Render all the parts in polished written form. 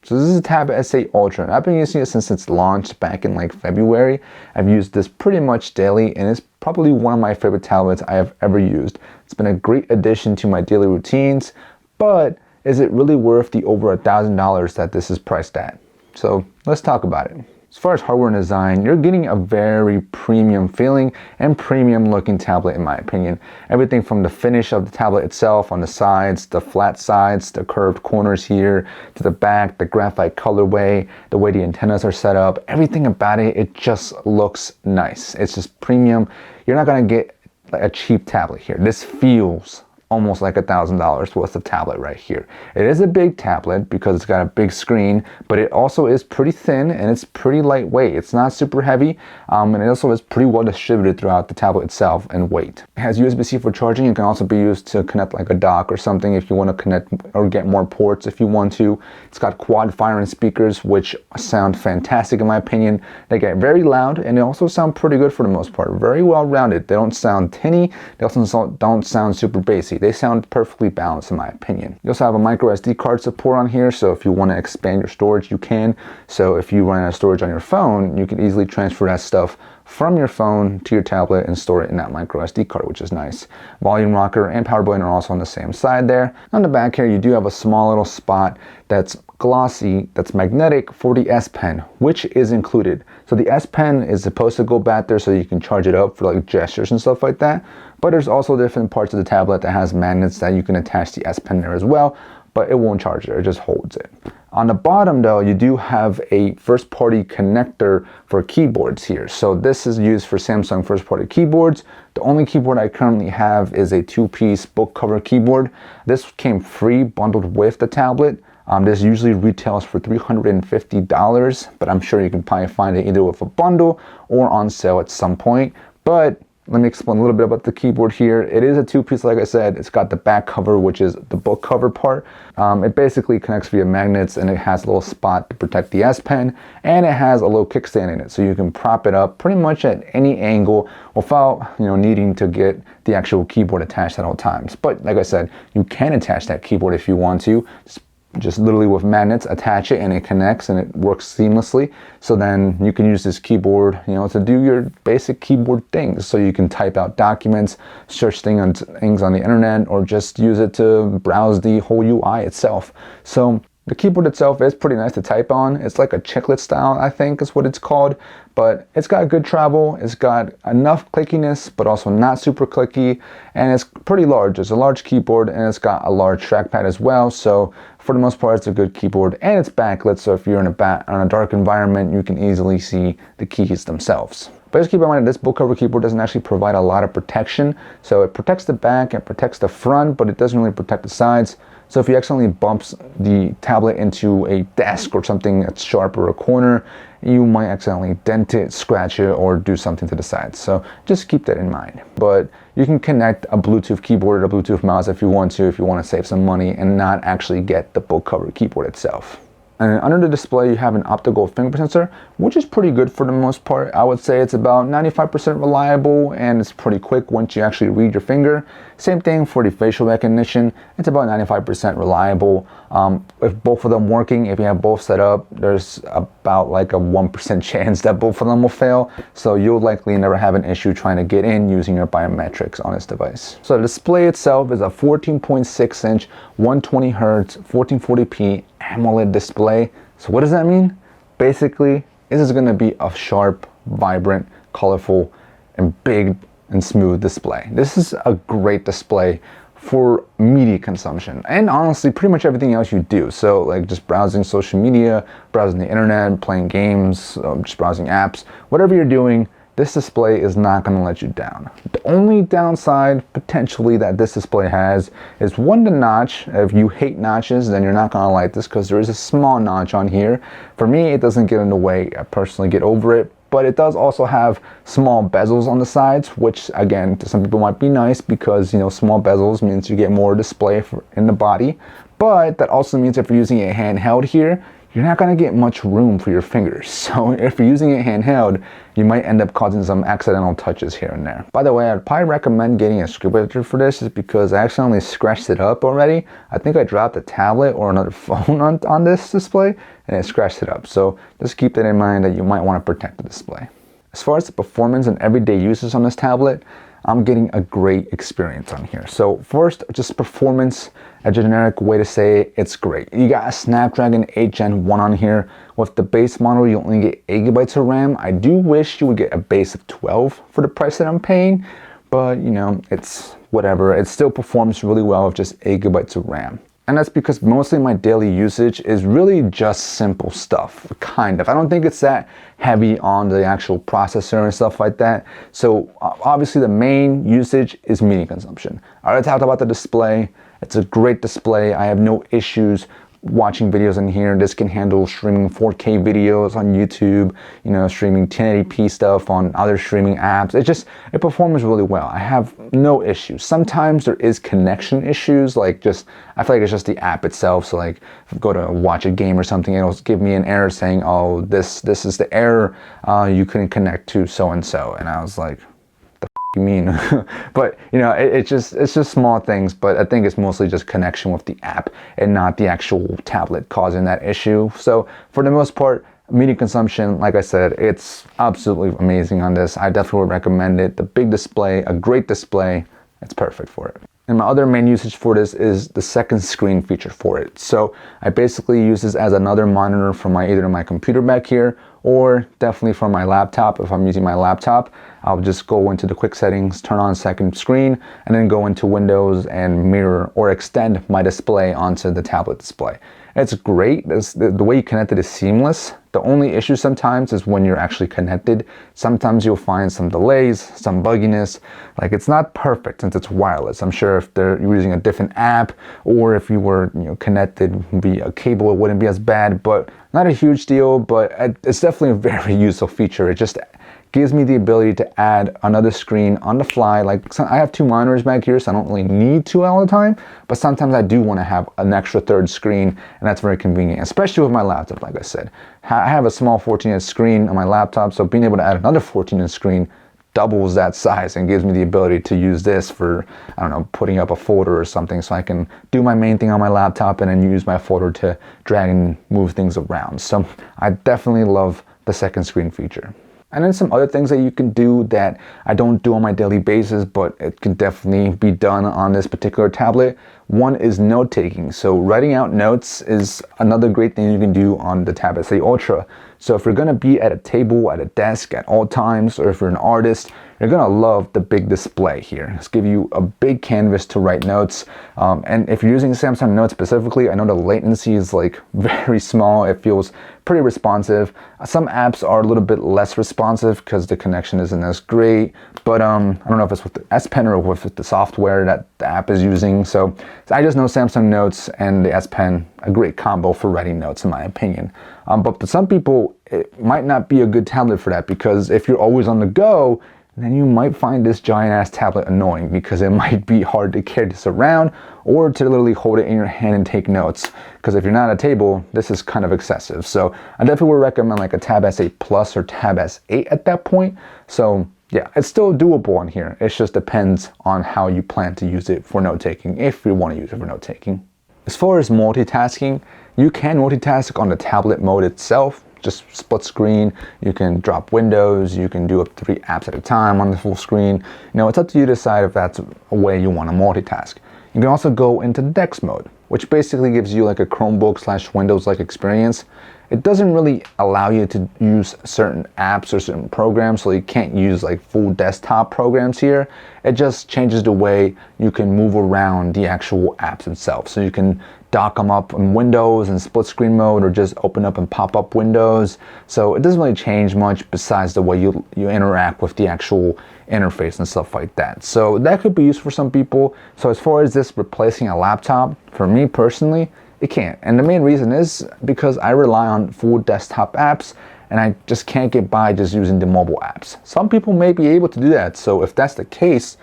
So this is a Tab S8 Ultra, and I've been using it since it's launched back in like February. I've used this pretty much daily, and it's probably one of my favorite tablets I have ever used. It's been a great addition to my daily routines, but is it really worth the over $1,000 that this is priced at? So let's talk about it. As far as hardware and design, you're getting a very premium feeling and premium looking tablet in my opinion. Everything from the finish of the tablet itself on the sides, the flat sides, the curved corners here, to the back, the graphite colorway, the way the antennas are set up, everything about it, it just looks nice. It's just premium. You're not gonna get like a cheap tablet here. This feels almost like $1,000 worth of tablet right here. It is a big tablet because it's got a big screen, but it also is pretty thin and it's pretty lightweight. It's not super heavy, and it also is pretty well distributed throughout the tablet itself and weight. It has USB-C for charging. It can also be used to connect like a dock or something if you want to connect or get more ports if you want to. It's got quad firing speakers, which sound fantastic in my opinion. They get very loud and they also sound pretty good for the most part. Very well rounded. They don't sound tinny. They also don't sound super bassy. They sound perfectly balanced in my opinion. You also have a micro SD card support on here, so if you want to expand your storage, you can. So if you run out of storage on your phone, you can easily transfer that stuff from your phone to your tablet and store it in that micro SD card, which is nice. Volume rocker and power button are also on the same side there. On the back here, you do have a small little spot that's glossy, that's magnetic for the S Pen, which is included. So the S Pen is supposed to go back there so you can charge it up for like gestures and stuff like that. But there's also different parts of the tablet that has magnets that you can attach the S Pen there as well, but it won't charge it, it just holds it. On the bottom though, you do have a first party connector for keyboards here. So this is used for Samsung first party keyboards. The only keyboard I currently have is a 2-piece book cover keyboard. This came free bundled with the tablet. This usually retails for $350, but I'm sure you can probably find it either with a bundle or on sale at some point. But let me explain a little bit about the keyboard here. It is a 2-piece, like I said. It's got the back cover, which is the book cover part. It basically connects via magnets, and it has a little spot to protect the S Pen, and it has a little kickstand in it, so you can prop it up pretty much at any angle without needing to get the actual keyboard attached at all times. But like I said, you can attach that keyboard if you want to. Just literally with magnets, attach it and it connects and it works seamlessly. So then you can use this keyboard, to do your basic keyboard things. So you can type out documents, search things on the internet, or just use it to browse the whole UI itself. So the keyboard itself is pretty nice to type on. It's like a chiclet style, I think is what it's called, but it's got good travel. It's got enough clickiness, but also not super clicky, and it's pretty large. It's a large keyboard, and it's got a large trackpad as well. So for the most part, it's a good keyboard, and it's backlit. So if you're in a dark environment, you can easily see the keys themselves. But just keep in mind that this book cover keyboard doesn't actually provide a lot of protection. So it protects the back, it protects the front, but it doesn't really protect the sides. So if you accidentally bumps the tablet into a desk or something that's sharp or a corner, you might accidentally dent it, scratch it, or do something to the side. So just keep that in mind. But you can connect a Bluetooth keyboard or a Bluetooth mouse if you want to save some money and not actually get the book cover keyboard itself. And under the display, you have an optical fingerprint sensor, which is pretty good for the most part. I would say it's about 95% reliable, and it's pretty quick once you actually read your finger. Same thing for the facial recognition. It's about 95% reliable. If both of them working, if you have both set up, there's about like a 1% chance that both of them will fail. So you'll likely never have an issue trying to get in using your biometrics on this device. So the display itself is a 14.6 inch, 120 Hz, 1440p AMOLED display. So what does that mean? Basically, this is going to be a sharp, vibrant, colorful, and big and smooth display. This is a great display for media consumption and honestly pretty much everything else you do. So like just browsing social media, browsing the internet, playing games, just browsing apps, whatever you're doing, this display is not going to let you down. The only downside potentially that this display has is the notch. If you hate notches, then you're not going to like this because there is a small notch on here. For me, it doesn't get in the way. I personally get over it, but it does also have small bezels on the sides, which again, to some people might be nice because small bezels means you get more display in the body. But that also means if you're using a handheld here, you're not going to get much room for your fingers. So if you're using it handheld, you might end up causing some accidental touches here and there. By the way, I'd probably recommend getting a script editor for this, just because I accidentally scratched it up already. I think I dropped a tablet or another phone on this display, and it scratched it up. So just keep that in mind, that you might want to protect the display. As far as the performance and everyday uses on this tablet, I'm getting a great experience on here. So first, just performance, a generic way to say it, it's great. You got a Snapdragon 8 Gen 1 on here. With the base model, you only get 8 GB of RAM. I do wish you would get a base of 12 for the price that I'm paying, but you know, it's whatever. It still performs really well with just 8 GB of RAM. And that's because mostly my daily usage is really just simple stuff, kind of. I don't think it's that heavy on the actual processor and stuff like that. So obviously the main usage is media consumption. I already talked about the display. It's a great display. I have no issues watching videos in here. This can handle streaming 4K videos on YouTube, you know, streaming 1080p stuff on other streaming apps. It performs really well. I have no issues. Sometimes there is connection issues, like I feel like it's just the app itself. So like if I go to watch a game or something, it'll give me an error saying, oh, this is the error, you couldn't connect to so-and-so. And I was like, you mean? But you know, it's just small things, but I think it's mostly just connection with the app and not the actual tablet causing that issue. So for the most part, media consumption, like I said, it's absolutely amazing on this. I definitely would recommend it. The big display, a great display, it's perfect for it. And my other main usage for this is the second screen feature for it. So I basically use this as another monitor for either my computer back here, or definitely from my laptop. If I'm using my laptop, I'll just go into the quick settings, turn on second screen, and then go into Windows and mirror or extend my display onto the tablet display. It's great. The way you connect it is seamless. The only issue sometimes is when you're actually connected. Sometimes you'll find some delays, some bugginess. Like, it's not perfect since it's wireless. I'm sure if you're using a different app, or if you were connected via cable, it wouldn't be as bad, but not a huge deal. But it's definitely a very useful feature. It just gives me the ability to add another screen on the fly. Like, I have 2 monitors back here, so I don't really need 2 all the time, but sometimes I do want to have an extra third screen, and that's very convenient, especially with my laptop. Like I said, I have a small 14-inch screen on my laptop, so being able to add another 14-inch screen doubles that size and gives me the ability to use this for, I don't know, putting up a folder or something, so I can do my main thing on my laptop and then use my folder to drag and move things around. So I definitely love the second screen feature. And then some other things that you can do that I don't do on my daily basis, but it can definitely be done on this particular tablet. One is note taking. So writing out notes is another great thing you can do on the Tab S8 Ultra. So if you're gonna be at a table, at a desk at all times, or if you're an artist, you're gonna love the big display here. It's give you a big canvas to write notes. And if you're using Samsung Note specifically, I know the latency is like very small. It feels pretty responsive. Some apps are a little bit less responsive because the connection isn't as great. But I don't know if it's with the S Pen or with the software that the app is using. So I just know Samsung Notes and the S Pen, a great combo for writing notes in my opinion. But for some people, it might not be a good tablet for that, because if you're always on the go, then you might find this giant ass tablet annoying, because it might be hard to carry this around or to literally hold it in your hand and take notes. Because if you're not at a table, this is kind of excessive. So I definitely would recommend like a Tab S8 Plus or Tab S8 at that point. So yeah, it's still doable on here. It just depends on how you plan to use it for note taking, if you want to use it for note taking. As far as multitasking, you can multitask on the tablet mode itself. Just split screen, you can drop windows, you can do up to 3 apps at a time on the full screen. It's up to you to decide if that's a way you want to multitask. You can also go into DeX mode, which basically gives you like a Chromebook / Windows-like experience. It doesn't really allow you to use certain apps or certain programs, so you can't use like full desktop programs here. It just changes the way you can move around the actual apps itself. So you can dock them up in Windows and split screen mode, or just open up and pop up windows. So it doesn't really change much besides the way you interact with the actual interface and stuff like that. So that could be used for some people. So as far as this replacing a laptop, for me personally, it can't. And the main reason is because I rely on full desktop apps, and I just can't get by just using the mobile apps. Some people may be able to do that. So if that's the case,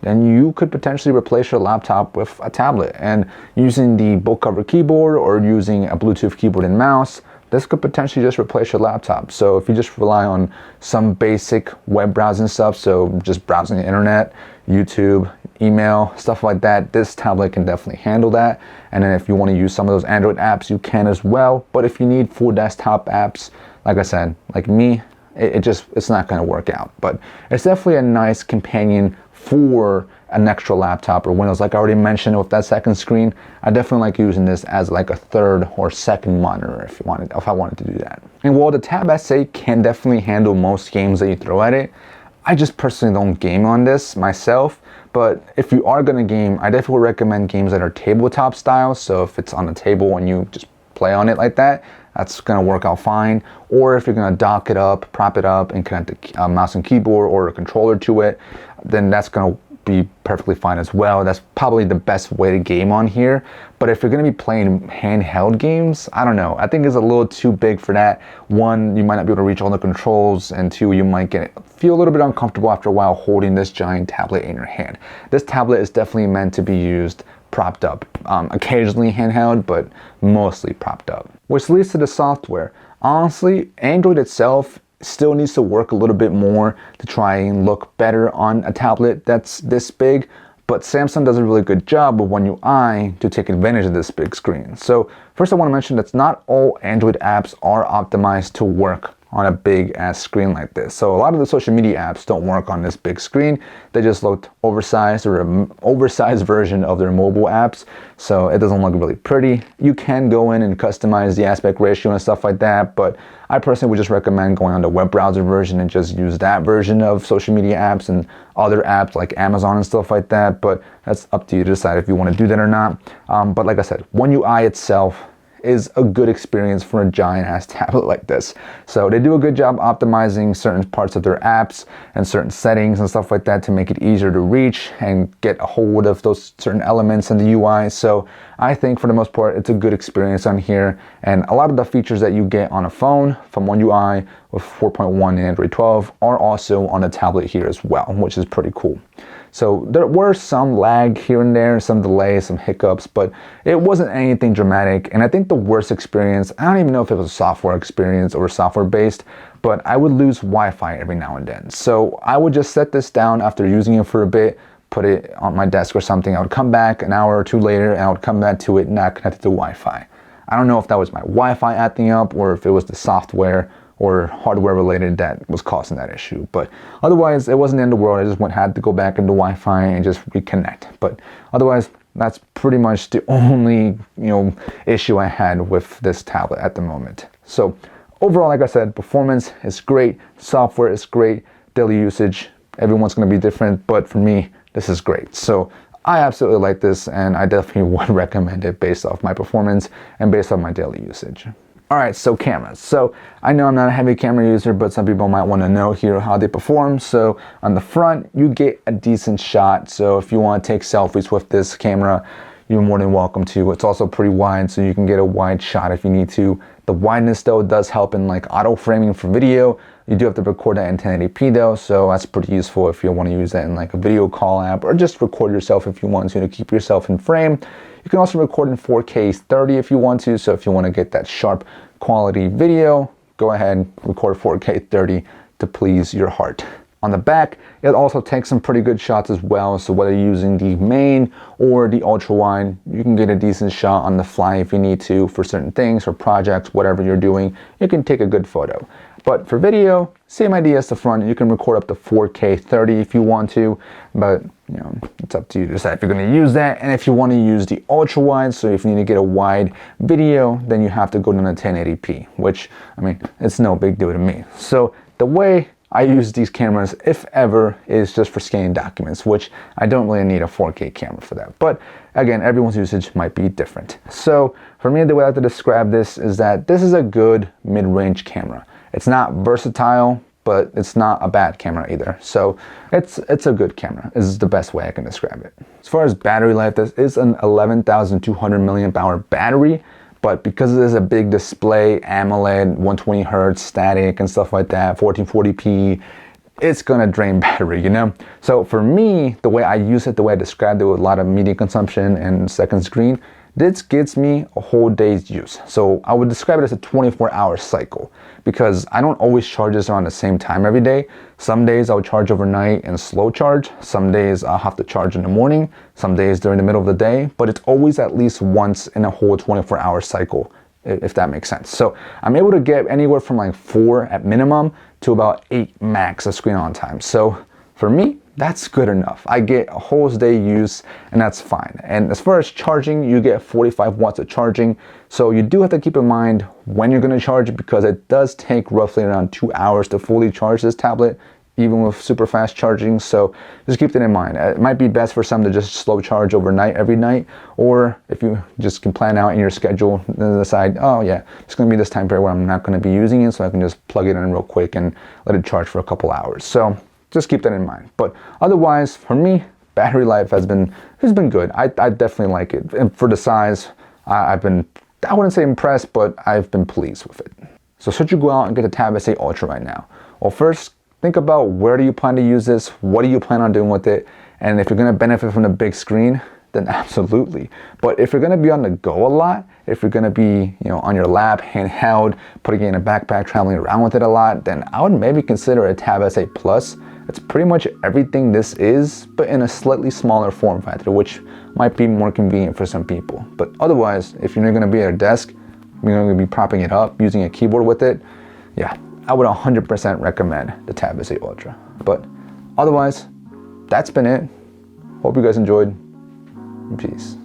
then you could potentially replace your laptop with a tablet, and using the book cover keyboard or using a Bluetooth keyboard and mouse, this could potentially just replace your laptop. So if you just rely on some basic web browsing stuff, so just browsing the internet, YouTube, email, stuff like that, this tablet can definitely handle that. And then if you want to use some of those Android apps, you can as well. But if you need full desktop apps, like I said, like me, it's not going to work out. But it's definitely a nice companion for an extra laptop or Windows. Like I already mentioned with that second screen, I definitely like using this as like a third or second monitor if I wanted to do that. And while the Tab S8 can definitely handle most games that you throw at it, I just personally don't game on this myself. But if you are going to game, I definitely recommend games that are tabletop style. So if it's on the table and you just play on it like that, that's going to work out fine. Or if you're going to dock it up, prop it up, and connect a mouse and keyboard or a controller to it, then that's going to be perfectly fine as well. That's probably the best way to game on here. But if you're going to be playing handheld games, I don't know. I think it's a little too big for that. One, you might not be able to reach all the controls, and two, you might feel a little bit uncomfortable after a while holding this giant tablet in your hand. This tablet is definitely meant to be used propped up, occasionally handheld, but mostly propped up. Which leads to the software. Honestly, Android itself still needs to work a little bit more to try and look better on a tablet that's this big, but Samsung does a really good job with One UI to take advantage of this big screen. So first I want to mention that not all Android apps are optimized to work on a big ass screen like this. So a lot of the social media apps don't work on this big screen. They just look oversized, or an oversized version of their mobile apps. So it doesn't look really pretty. You can go in and customize the aspect ratio and stuff like that, but I personally would just recommend going on the web browser version and just use that version of social media apps and other apps like Amazon and stuff like that. But that's up to you to decide if you want to do that or not. But like I said, One UI itself is a good experience for a giant ass tablet like this. So they do a good job optimizing certain parts of their apps and certain settings and stuff like that to make it easier to reach and get a hold of those certain elements in the UI. So I think for the most part, it's a good experience on here. And a lot of the features that you get on a phone from One UI with 4.1 and Android 12 are also on a tablet here as well, which is pretty cool. So there were some lag here and there, some delays, some hiccups, but it wasn't anything dramatic. And I think the worst experience, I don't even know if it was a software experience or software based, but I would lose Wi-Fi every now and then. So I would just set this down after using it for a bit, put it on my desk or something. I would come back an hour or two later and I would come back to it not connected to Wi-Fi. I don't know if that was my Wi-Fi acting up or if it was the software or hardware related that was causing that issue. But otherwise, it wasn't the end of the world. I just had to go back into Wi-Fi and just reconnect. But otherwise, that's pretty much the only issue I had with this tablet at the moment. So overall, like I said, performance is great, software is great, daily usage, everyone's gonna be different, but for me, this is great. So I absolutely like this, and I definitely would recommend it based off my performance and based on my daily usage. All right, so cameras. So I know I'm not a heavy camera user, but some people might want to know here how they perform. So on the front, you get a decent shot. So if you want to take selfies with this camera, you're more than welcome to. It's also pretty wide, so you can get a wide shot if you need to. The wideness though does help in like auto framing for video. You do have to record that in 1080p though, so that's pretty useful if you want to use that in like a video call app, or just record yourself if you want to keep yourself in frame. You can also record in 4K 30 if you want to, so if you want to get that sharp quality video, go ahead and record 4K 30 to please your heart. On the back, it also takes some pretty good shots as well, so whether you're using the main or the ultra wide, you can get a decent shot on the fly if you need to for certain things, for projects, whatever you're doing, you can take a good photo. But for video, same idea as the front. You can record up to 4K 30 if you want to, but it's up to you to decide if you're going to use that. And if you want to use the ultra wide, so if you need to get a wide video, then you have to go down to 1080p, which, I mean, it's no big deal to me. So the way I use these cameras, if ever, is just for scanning documents, which I don't really need a 4K camera for that. But again, everyone's usage might be different. So for me, the way I like to describe this is that this is a good mid-range camera. It's not versatile, but it's not a bad camera either. So it's a good camera. This is the best way I can describe it. As far as battery life, this is an 11,200 milliamp hour battery, but because it is a big display, AMOLED, 120 hertz, static and stuff like that, 1440p, it's gonna drain battery, So for me, the way I use it, the way I described it with a lot of media consumption and second screen, This gives me a whole day's use. So I would describe it as a 24-hour cycle because I don't always charge this around the same time every day. Some days I'll charge overnight and slow charge. Some days I'll have to charge in the morning. Some days during the middle of the day, but it's always at least once in a whole 24-hour cycle, if that makes sense. So I'm able to get anywhere from like 4 at minimum to about 8 max of screen on time. So for me, that's good enough. I get a whole day use and that's fine. And as far as charging, you get 45 watts of charging. So you do have to keep in mind when you're gonna charge it because it does take roughly around 2 hours to fully charge this tablet, even with super fast charging. So just keep that in mind. It might be best for some to just slow charge overnight every night, or if you just can plan out in your schedule and decide, oh yeah, it's gonna be this time period where I'm not gonna be using it, so I can just plug it in real quick and let it charge for a couple hours. So just keep that in mind. But otherwise, for me, battery life has been good. I definitely like it. And for the size, I've been, I wouldn't say impressed, but I've been pleased with it. So should you go out and get a Tab S8 Ultra right now? Well, first, think about where do you plan to use this? What do you plan on doing with it? And if you're gonna benefit from the big screen, then absolutely. But if you're gonna be on the go a lot, if you're gonna be, on your lap, handheld, putting it in a backpack, traveling around with it a lot, then I would maybe consider a Tab S8 Plus. It's pretty much everything this is, but in a slightly smaller form factor, which might be more convenient for some people. But otherwise, if you're gonna be at a desk, you're gonna be propping it up, using a keyboard with it, yeah, I would 100% recommend the Tab S8 Ultra. But otherwise, that's been it. Hope you guys enjoyed. Peace.